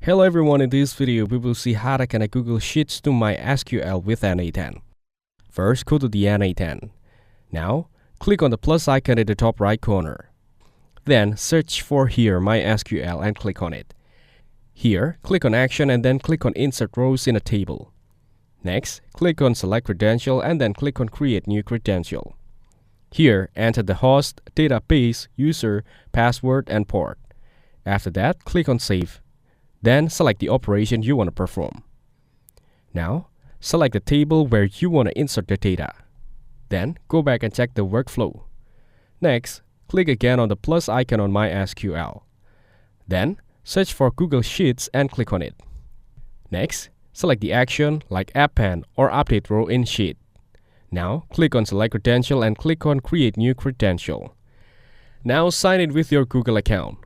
Hello everyone, in this video we will see how to connect Google Sheets to MySQL with N8N. First, go to the N8N. Now, click on the plus icon at the top right corner. Then, search for here MySQL and click on it. Here, click on Action and then click on Insert Rows in a table. Next, click on Select Credential and then click on Create New Credential. Here, enter the host, database, user, password, and port. After that, click on Save. Then select the operation you want to perform. Now, select the table where you want to insert the data. Then, go back and check the workflow. Next, click again on the plus icon on MySQL. Then, search for Google Sheets and click on it. Next, select the action like Append or Update Row in Sheet. Now, click on Select Credential and click on Create New Credential. Now, sign in with your Google account.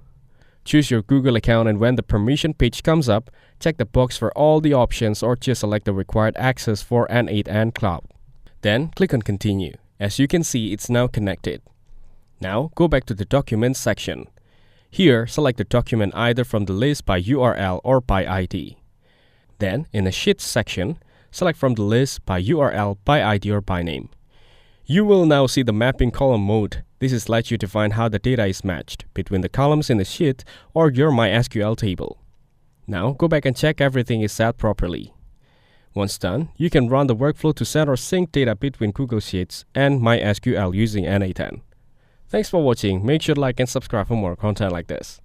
Choose your Google account, and when the permission page comes up, check the box for all the options or just select the required access for N8N Cloud. Then click on Continue. As you can see, it's now connected. Now go back to the Documents section. Here, select the document either from the list by URL or by ID. Then in the Sheets section, select from the list by URL, by ID, or by name. You will now see the mapping column mode. This lets you define how the data is matched between the columns in the sheet or your MySQL table. Now go back and check everything is set properly. Once done, you can run the workflow to send or sync data between Google Sheets and MySQL using N8N. Thanks for watching. Make sure to like and subscribe for more content like this.